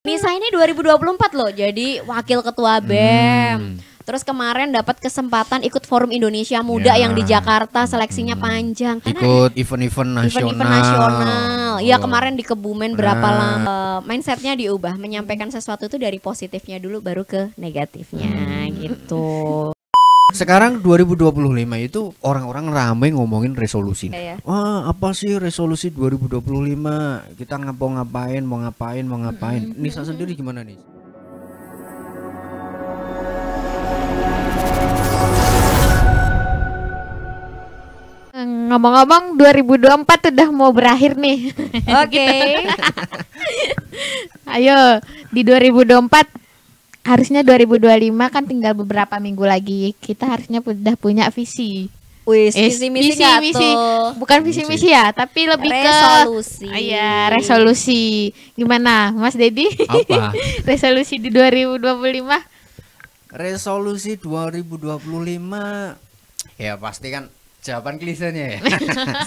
Nisa ini 2024 loh jadi wakil ketua BEM. Terus kemarin dapat kesempatan ikut Forum Indonesia Muda yang di Jakarta, seleksinya panjang. Ikut event-event nasional. Event-event nasional. Ya kemarin di Kebumen berapa lama. Mindsetnya diubah, menyampaikan sesuatu itu dari positifnya dulu baru ke negatifnya gitu. Sekarang 2025 itu orang-orang ramai ngomongin resolusi. Ya. Wah, apa sih resolusi 2025? Kita mau ngapain? Nisa sendiri gimana nih? Ngomong-ngomong 2024 udah mau berakhir nih. Oke. Ayo di 2024 harusnya 2025 kan tinggal beberapa minggu lagi. Kita harusnya udah punya visi. Wis, visi-misi tuh. Bukan visi-misi ya, tapi lebih resolusi. Iya, resolusi. Gimana, Mas Dedi? Apa? Resolusi di 2025? Resolusi 2025 ya pasti kan jawaban klisenya ya.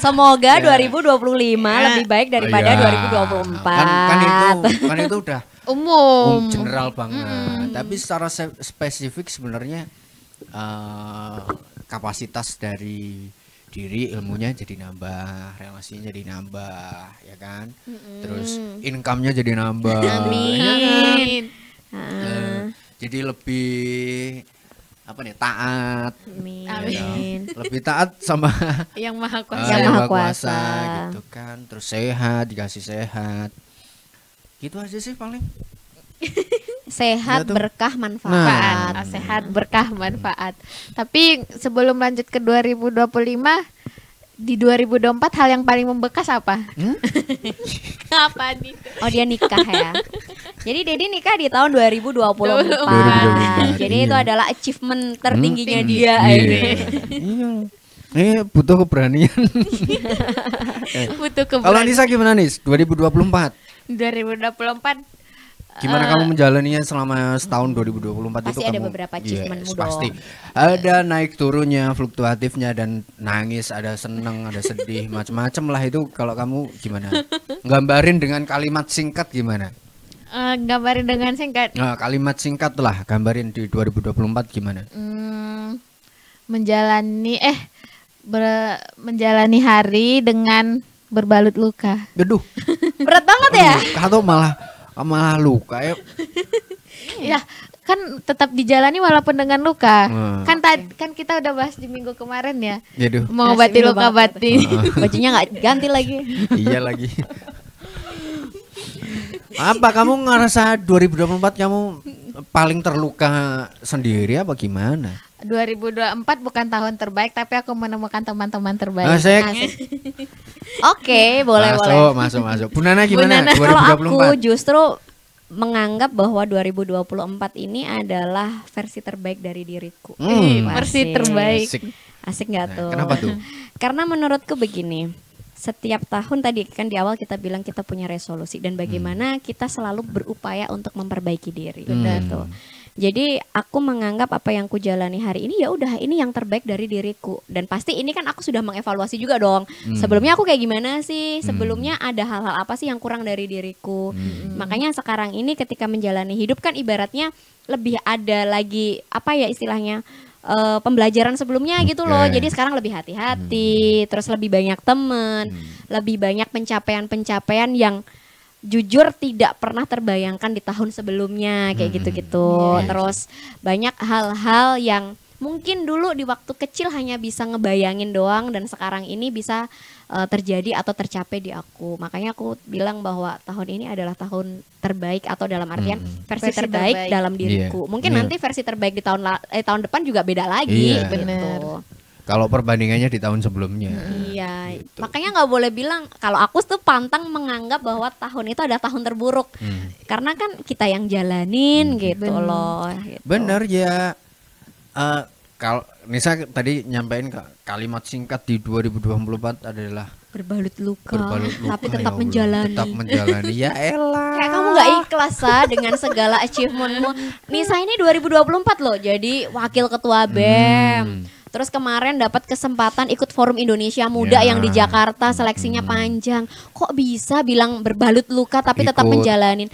Semoga 2025 lebih baik daripada 2024. Kan itu udah umum general banget. Tapi secara spesifik sebenarnya kapasitas dari diri, ilmunya jadi nambah, relasinya jadi nambah, ya kan? Terus income-nya jadi nambah. Amin. Jadi lebih apa nih, taat. Amin. Lebih taat sama yang maha kuasa. Yang Maha Kuasa gitu kan. Terus sehat, dikasih sehat. Gitu aja sih paling. Sehat, Ya, berkah, manfaat. Sehat, berkah, manfaat. Tapi sebelum lanjut ke 2025, di 2024 hal yang paling membekas apa? Apa nih? Oh, dia nikah ya. Jadi Dedi nikah di tahun 2024. 2024, Jadi iya. itu adalah achievement tertingginya dia. Iya. Butuh keberanian. Butuh Kalau keberanian. Nisa gimana nih? 2024. 2024 Gimana kamu menjalaninya selama setahun 2024 Pasti itu ada kamu? beberapa achievementmu dong. Pasti. Ada naik turunnya, fluktuatifnya, dan nangis, ada seneng, ada sedih, macam-macam lah itu. Kalau kamu gimana? Gambarin dengan kalimat singkat gimana? gambarin dengan singkat. Nah, kalimat singkat lah, gambarin di 2024 gimana? Menjalani hari dengan berbalut luka. Aduh, Berat banget ya? luka tuh malah luka ya. Ya, kan tetap dijalani walaupun dengan luka. Hmm. Kan kita udah bahas di minggu kemarin ya. Aduh. Mengobati Nah, luka banget. batin. Bajunya nggak ganti lagi. Iya lagi. Apa kamu ngerasa 2024 kamu paling terluka sendiri apa gimana? 2024 bukan tahun terbaik, tapi aku menemukan teman-teman terbaik. Asik. Oke, boleh. Masuk. Bu Nana gimana? Bu Nana. Kalau aku 2024. justru menganggap bahwa 2024 ini adalah versi terbaik dari diriku. Versi Asik. terbaik. Asik. Asik nggak Nah, tuh? kenapa tuh? Karena menurutku begini, setiap tahun tadi kan di awal kita bilang kita punya resolusi dan bagaimana kita selalu berupaya untuk memperbaiki diri. Udah tuh. Jadi aku menganggap apa yang ku jalani hari ini ya udah ini yang terbaik dari diriku, dan pasti ini kan aku sudah mengevaluasi juga dong. Sebelumnya aku kayak gimana sih? Sebelumnya ada hal-hal apa sih yang kurang dari diriku? Makanya sekarang ini ketika menjalani hidup kan ibaratnya lebih ada lagi apa ya istilahnya? Pembelajaran sebelumnya gitu loh. Jadi sekarang lebih hati-hati, terus lebih banyak temen, lebih banyak pencapaian-pencapaian yang jujur tidak pernah terbayangkan di tahun sebelumnya kayak gitu-gitu. Terus banyak hal-hal yang mungkin dulu di waktu kecil hanya bisa ngebayangin doang dan sekarang ini bisa terjadi atau tercapai di aku. Makanya aku bilang bahwa tahun ini adalah tahun terbaik atau dalam artian versi terbaik dalam diriku. Mungkin nanti versi terbaik di tahun depan juga beda lagi. Iya. Bener. Kalau perbandingannya di tahun sebelumnya. Iya, Gitu. makanya nggak boleh bilang kalau aku tuh pantang menganggap bahwa tahun itu adalah tahun terburuk, karena kan kita yang jalanin gitu loh. Gitu. Bener ya. Kalau Nisa tadi nyampein kalimat singkat di 2024 adalah Berbalut luka, tapi ya tetap Allah, menjalani. Tetap menjalani. Ya elah. Kayak kamu nggak ikhlas dengan segala achievementmu. Nisa ini 2024 loh, jadi wakil ketua BEM. Terus kemarin dapat kesempatan ikut Forum Indonesia Muda yang di Jakarta, seleksinya panjang. Kok bisa bilang berbalut luka tapi tetap Ikut. menjalanin?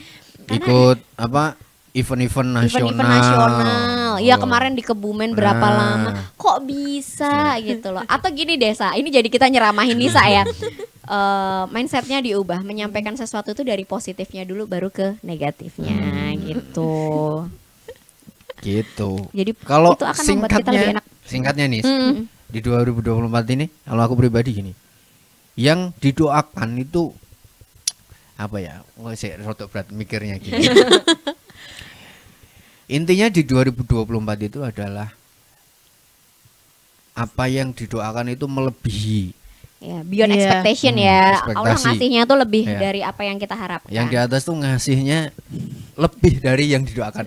ikut apa event-event nasional. Event-event nasional. Ya kemarin di Kebumen berapa Nah. lama? Kok bisa gitu loh. Atau gini deh, Sa, ini jadi kita nyeramahin Nisa ya. Mindsetnya diubah, menyampaikan sesuatu itu dari positifnya dulu baru ke negatifnya gitu. Gitu. Jadi Kalau itu akan membuat kita lebih enak. singkatnya nih, di 2024 ini kalau aku pribadi gini, yang didoakan itu apa ya? Oh, saya rotok berat mikirnya gini. Intinya di 2024 itu adalah apa yang didoakan itu melebihi. Ya, beyond Iya. expectation ya. Allah Ekspektasi. ngasihnya tuh lebih Iya. dari apa yang kita harapkan. Yang di atas tuh ngasihnya lebih dari yang didoakan.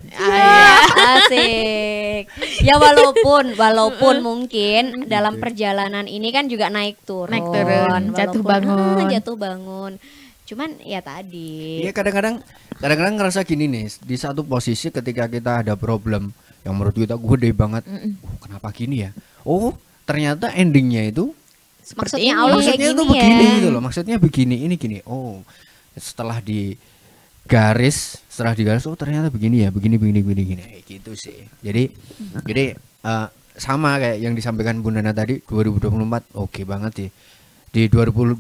Asik. Ya walaupun mungkin dalam perjalanan ini kan juga naik turun. Naik turun, jatuh bangun. Jatuh bangun. Cuman ya tadi. Iya kadang-kadang ngerasa gini nih, di satu posisi ketika kita ada problem yang menurut kita gede banget. Oh, kenapa gini ya? Oh, ternyata endingnya itu Maksudnya ini. Allah kayak maksudnya itu gini begini ya. gitu loh. Maksudnya begini, ini gini. Oh, setelah digaris oh ternyata begini ya, begini gini. Gitu sih. Jadi sama kayak yang disampaikan Bu Nana tadi, 2024 oke banget sih. Di 2025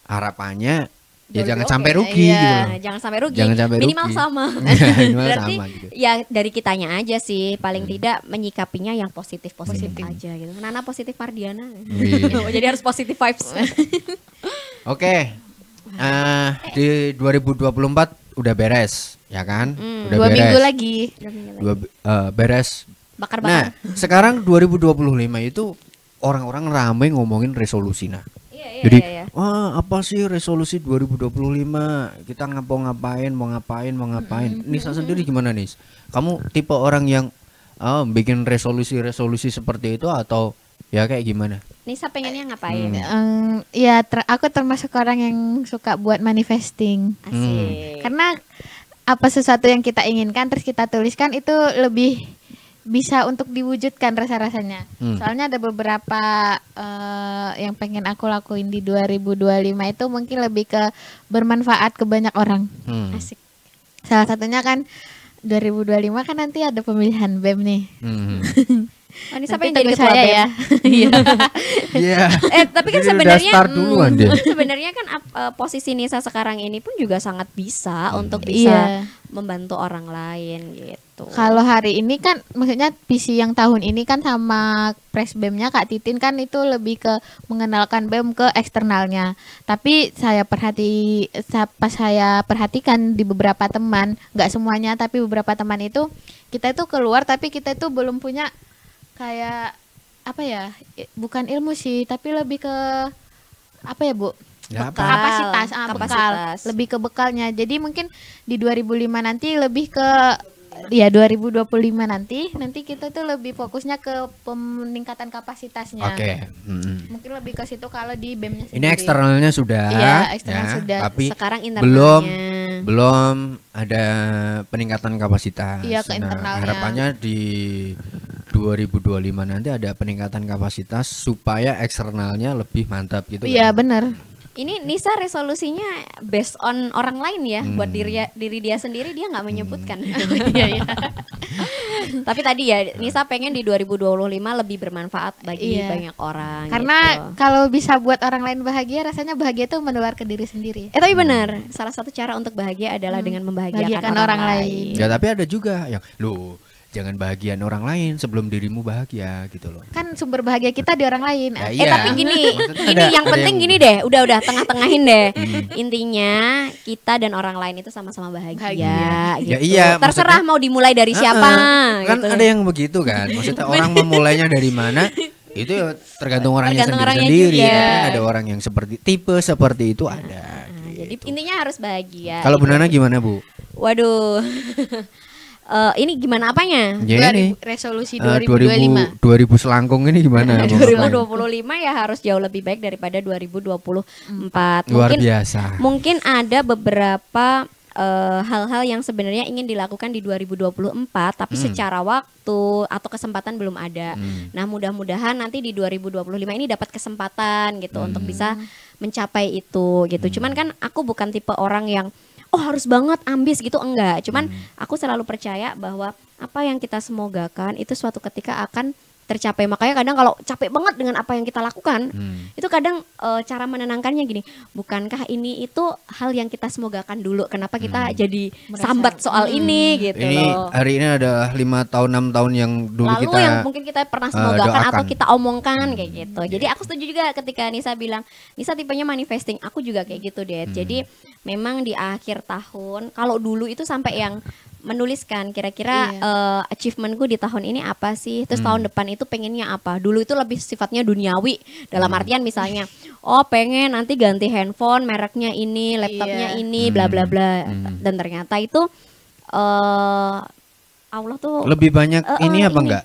harapannya ya jangan sampai rugi Iya. gitu loh. Nah, jangan sampai rugi. Jangan sampai Minimal rugi. sama. Minimal Berarti sama gitu. ya dari kitanya aja sih, paling tidak menyikapinya yang positif aja gitu. Nana positif Mardiana. Iya. Jadi harus positif vibes. Oke. Di 2024 udah beres, ya kan? Udah 2 beres. minggu lagi. Beres. Bakar-bakar. Nah, sekarang 2025 itu orang-orang ramai ngomongin resolusi. Nah, Iya, jadi iya. wah apa sih resolusi 2025? Kita mau ngapain? Nisa sendiri gimana Nis? Kamu tipe orang yang bikin resolusi seperti itu atau ya kayak gimana? Nisa pengennya ngapain? Ya aku termasuk orang yang suka buat manifesting. Asik. Karena apa sesuatu yang kita inginkan terus kita tuliskan itu lebih bisa untuk diwujudkan rasa-rasanya. Soalnya ada beberapa yang pengen aku lakuin di 2025 itu mungkin lebih ke bermanfaat ke banyak orang. Asik. Salah satunya kan 2025 kan nanti ada pemilihan BEM nih. Oh, Nisa Nanti pengen jadi tunggu ketua saya BEM. ya. Iya. Iya. Tapi kan Jadi udah sebenarnya start duluan deh. sebenarnya kan posisi Nisa sekarang ini pun juga sangat bisa untuk bisa Iya. membantu orang lain gitu. Kalau hari ini kan maksudnya visi yang tahun ini kan sama Pres BEM-nya Kak Titin kan itu lebih ke mengenalkan BEM ke eksternalnya. Tapi pas saya perhatikan di beberapa teman, nggak semuanya tapi beberapa teman itu kita itu keluar tapi kita itu belum punya kayak apa ya? Bukan ilmu sih, tapi lebih ke apa ya, Bu? Ya, apa? Kapasitas, bekal. Kapasitas. Lebih ke bekalnya. Jadi mungkin di 2005 nanti lebih ke ya 2025 nanti kita tuh lebih fokusnya ke peningkatan kapasitasnya. Oke. Mungkin lebih ke situ kalau di BEM-nya sendiri. Ini eksternalnya sudah. Iya, eksternal ya, sudah. Tapi Sekarang internalnya. belum ada peningkatan kapasitas. Iya, ke internalnya. Harapannya di 2025 nanti ada peningkatan kapasitas supaya eksternalnya lebih mantap gitu. Iya, kan? benar. Ini Nisa resolusinya based on orang lain ya, buat diri dia sendiri dia nggak menyebutkan. Iya, iya. Tapi tadi ya Nisa pengen di 2025 lebih bermanfaat bagi Iya. banyak orang. Karena gitu. kalau bisa buat orang lain bahagia, rasanya bahagia itu menular ke diri sendiri. Tapi benar, salah satu cara untuk bahagia adalah dengan membahagiakan Bahagiakan orang orang lain. lain. Ya tapi ada juga yang loh jangan bahagiain orang lain sebelum dirimu bahagia gitu loh. Kan sumber bahagia kita di orang lain. Ya, Tapi gini, Maksudnya gini yang penting yang- gini deh, udah tengah-tengahin deh. Intinya kita dan orang lain itu sama-sama bahagia, Bahagia. gitu. Ya iya, Terserah mau dimulai dari siapa. Kan gitu. ada yang begitu kan. Maksudnya orang memulainya dari mana? Itu ya tergantung orangnya Tergantung orangnya sendiri-sendiri. juga. Tapi kan ada orang yang tipe seperti itu ada. Nah, jadi gitu. intinya harus bahagia. Kalau Bu Nana gimana Bu? Waduh. Ini gimana apanya? Ya ini Resolusi 2000 2025. 2000 selangkung ini gimana? Mau ngapain? 2025 ya harus jauh lebih baik daripada 2024. Luar Mungkin biasa. mungkin ada beberapa hal-hal yang sebenarnya ingin dilakukan di 2024 tapi secara waktu atau kesempatan belum ada. Nah, mudah-mudahan nanti di 2025 ini dapat kesempatan gitu untuk bisa mencapai itu gitu. Cuman kan aku bukan tipe orang yang oh harus banget ambis gitu, enggak. Cuman aku selalu percaya bahwa apa yang kita semogakan itu suatu ketika akan tercapai. Makanya kadang kalau capek banget dengan apa yang kita lakukan, itu kadang cara menenangkannya gini, bukankah ini itu hal yang kita semogakan dulu, kenapa kita jadi sambat soal ini gitu Ini loh. hari ini ada 5 tahun 6 tahun yang dulu Lalu kita yang mungkin kita pernah semogakan atau doakan. kita omongkan kayak gitu. Jadi aku setuju juga ketika Nisa bilang, Nisa tipenya manifesting, aku juga kayak gitu deh. Jadi memang di akhir tahun, kalau dulu itu sampai yang menuliskan kira-kira achievementku di tahun ini apa sih, terus tahun depan itu pengennya apa. Dulu itu lebih sifatnya duniawi, dalam artian misalnya oh pengen nanti ganti handphone mereknya ini, laptopnya ini, bla bla bla. Dan ternyata itu Allah tuh lebih banyak ini apa ini. enggak?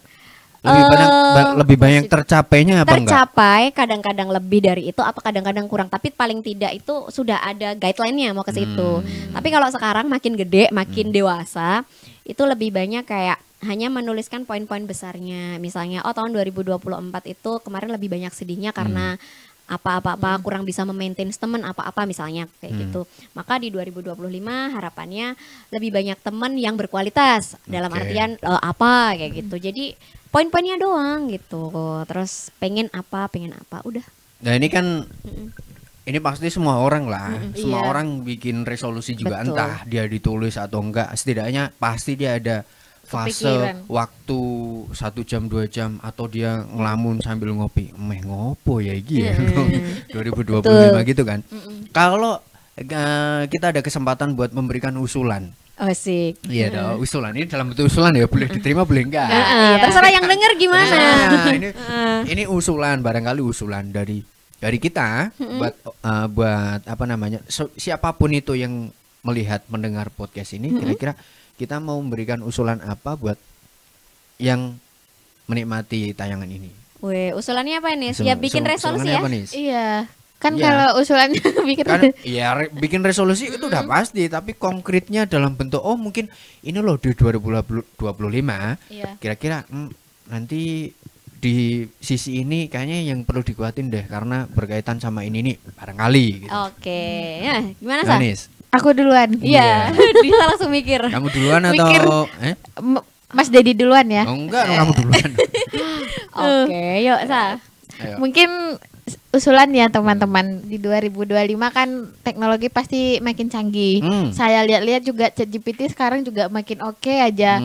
Lebih banyak tercapainya apa enggak? tercapai, kadang-kadang lebih dari itu atau kadang-kadang kurang, tapi paling tidak itu sudah ada guideline-nya mau ke situ. Tapi kalau sekarang makin gede, makin dewasa, itu lebih banyak kayak hanya menuliskan poin-poin besarnya. Misalnya oh tahun 2024 itu kemarin lebih banyak sedihnya karena apa-apa kurang bisa memaintain teman apa-apa misalnya kayak gitu. Maka di 2025 harapannya lebih banyak teman yang berkualitas dalam artian apa kayak gitu. Jadi poin-poinnya doang gitu. Terus pengen apa udah. Nah ini kan ini pasti semua orang lah, semua Iya. orang bikin resolusi juga, Betul. entah dia ditulis atau enggak, setidaknya pasti dia ada fase Kepikiran. waktu 1 jam 2 jam atau dia ngelamun sambil ngopi, ngopo ya iki ya 2025 gitu kan. Kalau kita ada kesempatan buat memberikan usulan. Asik. Iya dong, usulan ini dalam bentuk usulan ya, boleh diterima boleh enggak. Terserah yang denger gimana. Nah, ini usulan, barangkali usulan dari kita buat apa namanya, siapapun itu yang melihat mendengar podcast ini, kira-kira kita mau memberikan usulan apa buat yang menikmati tayangan ini. Weh, usulannya apa nih? Ya bikin resolusi usulannya ya. apa, Nis? Iya. Kan Iya. kalau usulannya bikin Kan ya bikin resolusi itu udah pasti, tapi konkretnya dalam bentuk mungkin ini loh di 2025 Iya. kira-kira nanti di sisi ini kayaknya yang perlu dikuatin deh karena berkaitan sama ini nih barangkali gitu. Oke. Ya, gimana Sa? Nis, Aku duluan. Iya, Disa langsung mikir. kamu duluan Mikir. atau Mas Dedi duluan ya. Oh, enggak, kamu duluan. Oke, yuk Sa. Ayo. Mungkin usulan ya teman-teman, di 2025 kan teknologi pasti makin canggih. Saya lihat-lihat juga ChatGPT sekarang juga makin oke aja.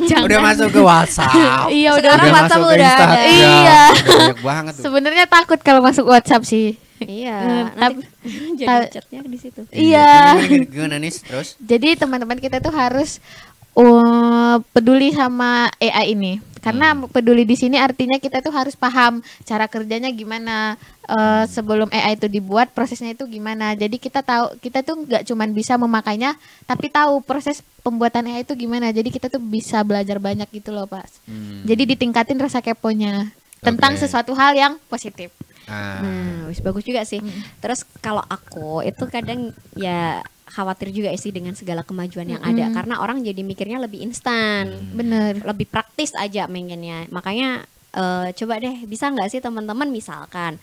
Jangan- Udah masuk ke WhatsApp. Iya, udah Sekarang Udah WhatsApp masuk ke udah ada. Instagram. Iya. Udah banyak banget tuh. Sebenarnya takut kalau masuk WhatsApp sih. Iya, nanti jadi ta- chatnya di situ. Iya. Gimana Nis? Terus? Jadi teman-teman kita tuh harus peduli sama AI ini. Karena peduli di sini artinya kita tuh harus paham cara kerjanya gimana, sebelum AI itu dibuat prosesnya itu gimana. Jadi kita tahu, kita tuh nggak cuman bisa memakainya, tapi tahu proses pembuatan AI itu gimana. Jadi kita tuh bisa belajar banyak gitu loh, Pak. Jadi ditingkatin rasa keponya tentang Oke. sesuatu hal yang positif. Nah, wis bagus juga sih. Terus kalau aku itu kadang ya khawatir juga sih dengan segala kemajuan yang ada karena orang jadi mikirnya lebih instan, Bener. lebih praktis aja pengennya. Makanya coba deh bisa nggak sih teman-teman misalkan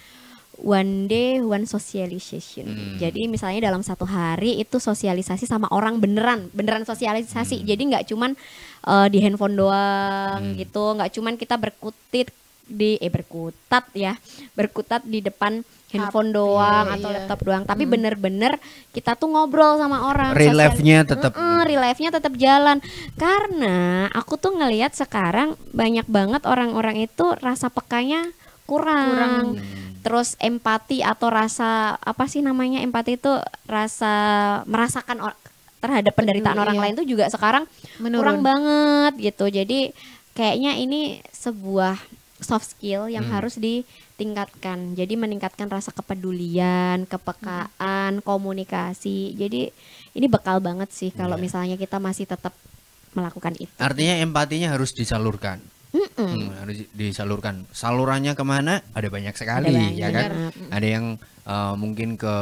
one day one socialization. Jadi misalnya dalam satu hari itu sosialisasi sama orang beneran sosialisasi. Jadi nggak cuman di handphone doang gitu, nggak cuman kita berkutat di depan handphone doang atau iya. laptop doang, tapi bener-bener kita tuh ngobrol sama orang. Real life-nya tetap. Real life-nya tetap jalan. Karena aku tuh ngelihat sekarang banyak banget orang-orang itu rasa pekanya kurang. Terus empati atau rasa apa sih namanya, empati itu rasa merasakan terhadap penderitaan orang iya. lain tuh juga sekarang Menurun. kurang banget gitu. Jadi kayaknya ini sebuah soft skill yang harus ditingkatkan. Jadi meningkatkan rasa kepedulian, kepekaan, komunikasi. Jadi ini bekal banget sih kalau misalnya kita masih tetap melakukan itu. Artinya empatinya harus disalurkan. Harus disalurkan. Salurannya kemana? Ada banyak sekali, Ada banyak, ya kan? Ada yang mungkin ke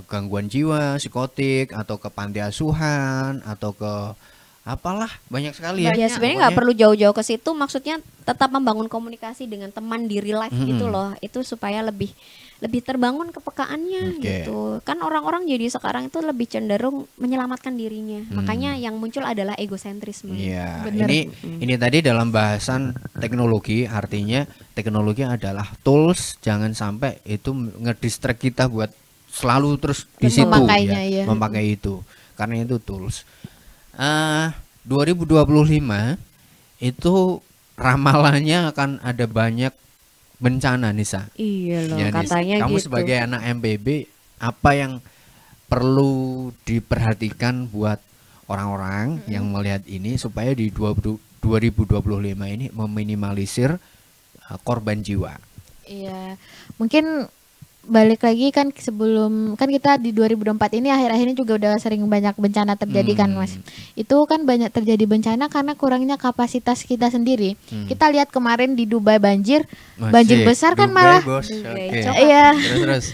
gangguan jiwa, psikotik, atau ke panti asuhan, atau ke apalah banyak sekali ya. Ya sebenarnya nggak Pokoknya, perlu jauh-jauh ke situ, maksudnya tetap membangun komunikasi dengan teman di real life gitu loh. Itu supaya lebih terbangun kepekaannya Oke. gitu. Kan orang-orang jadi sekarang itu lebih cenderung menyelamatkan dirinya. Makanya yang muncul adalah egosentrisme. Iya, Bener. ini tadi dalam bahasan teknologi, artinya teknologi adalah tools, jangan sampai itu ngedistract kita buat selalu terus di situ Memakainya, ya, iya. memakai itu. Karena itu tools. 2025 itu ramalannya akan ada banyak bencana, Nisa. Iya loh, Ya, Nis, katanya kamu gitu. sebagai anak MPB, apa yang perlu diperhatikan buat orang-orang yang melihat ini supaya di 2025 ini meminimalisir korban jiwa? Iya, mungkin balik lagi kan sebelum kan kita di 2024 ini akhir-akhir ini juga udah sering banyak bencana terjadi kan Mas. Itu kan banyak terjadi bencana karena kurangnya kapasitas kita sendiri. Kita lihat kemarin di Dubai banjir Masih besar kan Dubai, malah. bos. Dubai, Oke. coba. Iya, Terus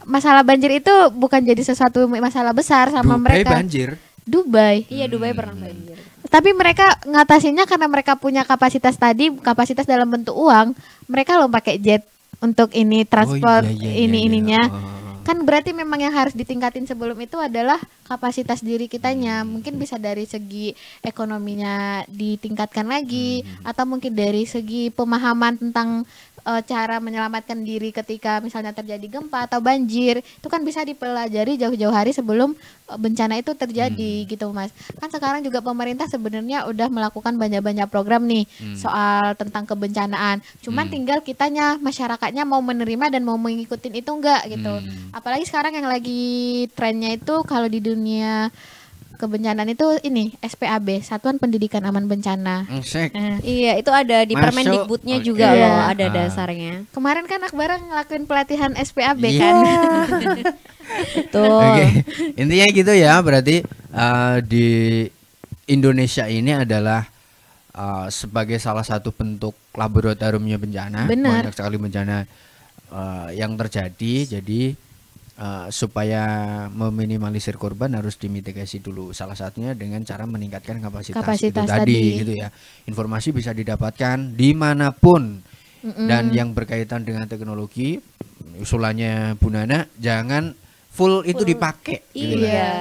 masalah banjir itu bukan jadi sesuatu masalah besar sama Dubai mereka. banjir. Dubai. Iya, Dubai pernah banjir. Tapi mereka ngatasinya karena mereka punya kapasitas tadi, kapasitas dalam bentuk uang. Mereka loh pakai jet untuk ini transport Oh, iya, iya, iya. ininya. Oh. Kan berarti memang yang harus ditingkatin sebelum itu adalah kapasitas diri kitanya. Mungkin bisa dari segi ekonominya ditingkatkan lagi atau mungkin dari segi pemahaman tentang cara menyelamatkan diri ketika misalnya terjadi gempa atau banjir. Itu kan bisa dipelajari jauh-jauh hari sebelum bencana itu terjadi gitu Mas. Kan sekarang juga pemerintah sebenarnya udah melakukan banyak-banyak program nih soal tentang kebencanaan. Cuman tinggal kitanya masyarakatnya mau menerima dan mau mengikutin itu enggak gitu. Apalagi sekarang yang lagi trennya itu kalau di dunia kebencanaan itu ini SPAB, Satuan Pendidikan Aman Bencana. Sek. Iya, itu ada di Masuk. Permendikbudnya Oke. juga loh, Iya. ada dasarnya. Kemarin kan Akbar ngelakuin pelatihan SPAB Iya. kan. Betul. Oke, intinya gitu ya. Berarti di Indonesia ini adalah sebagai salah satu bentuk laboratoriumnya bencana. Benar. Banyak sekali bencana yang terjadi. Jadi supaya meminimalisir korban harus dimitigasi dulu. Salah satunya dengan cara meningkatkan kapasitas itu Kapasitas tadi, tadi. gitu ya. Informasi bisa didapatkan dimanapun. Dan yang berkaitan dengan teknologi, usulannya Bu Nana, jangan full itu dipakai gitu lah. Iya.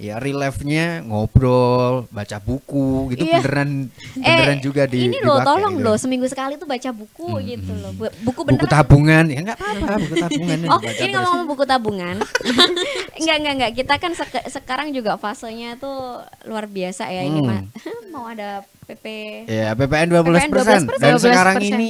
Ya real life-nya ngobrol, baca buku gitu, Iya. beneran juga Ini loh, dipakai tolong gitu. loh, seminggu sekali tuh baca buku gitu loh. Buku Buku beneran. tabungan ya enggak apa-apa, buku tabungan Oh, dibaca ini terus. ngomong buku tabungan. Enggak. Kita kan sekarang juga fasenya tuh luar biasa ya ini mau ada PP. Ya, PPN 12%, 12%. dan sekarang 12%. ini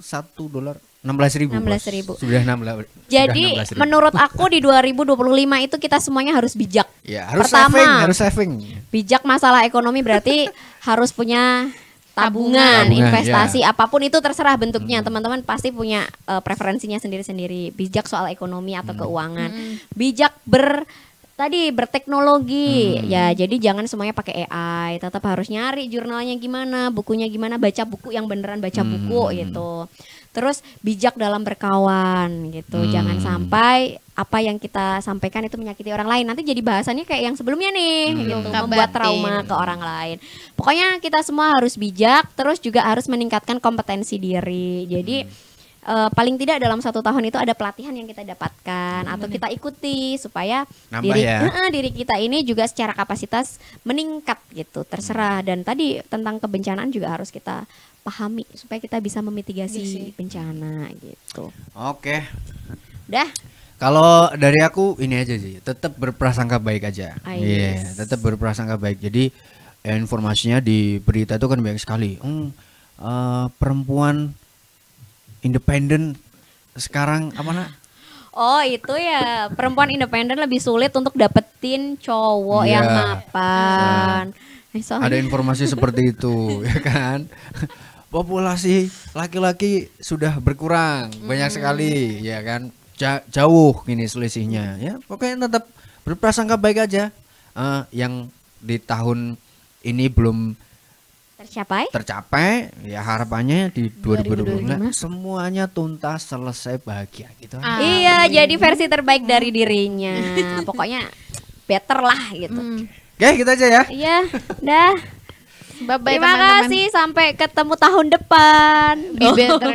$1 16.000. 16.000. Sudah 16. Jadi sudah 16.000. menurut aku di 2025 itu kita semuanya harus bijak. Ya, harus Pertama, harus saving. bijak masalah ekonomi berarti harus punya tabungan, Tabungan, investasi, ya. apapun itu terserah bentuknya. Teman-teman pasti punya preferensinya sendiri-sendiri. Bijak soal ekonomi atau keuangan. Bijak berteknologi. Ya, jadi jangan semuanya pakai AI. Tetap harus nyari jurnalnya gimana, bukunya gimana, baca buku yang beneran baca buku gitu. Terus bijak dalam berkawan gitu. Jangan sampai apa yang kita sampaikan itu menyakiti orang lain. Nanti jadi bahasannya kayak yang sebelumnya nih gitu, Luka membuat batin. trauma ke orang lain. Pokoknya kita semua harus bijak, terus juga harus meningkatkan kompetensi diri. Jadi paling tidak dalam 1 tahun itu ada pelatihan yang kita dapatkan atau kita ikuti supaya Nambah diri ya. diri kita ini juga secara kapasitas meningkat gitu. Terserah, dan tadi tentang kebencanaan juga harus kita pahami supaya kita bisa memitigasi bencana gitu. Oke. Dah. Kalau dari aku ini aja sih, tetap berprasangka baik aja. Ah, Iya, yes. tetap berprasangka baik. Jadi informasinya di berita itu kan banyak sekali. Perempuan independen sekarang apa nak? Oh, itu ya, perempuan independen lebih sulit untuk dapetin cowok Iya. yang mapan. Soalnya Ada informasi seperti itu, ya kan? Populasi laki-laki sudah berkurang banyak sekali, ya kan? Jauh ini selisihnya, ya. Pokoknya tetap berprasangka baik aja. Yang di tahun ini belum tercapai, ya harapannya di 2025 semuanya tuntas, selesai, bahagia gitu. Iya, jadi versi terbaik dari dirinya. Pokoknya better lah gitu. Oke, gitu aja ya. Iya, dah. Bye bye Terima teman-teman. kasih, sampai ketemu tahun depan. Be better.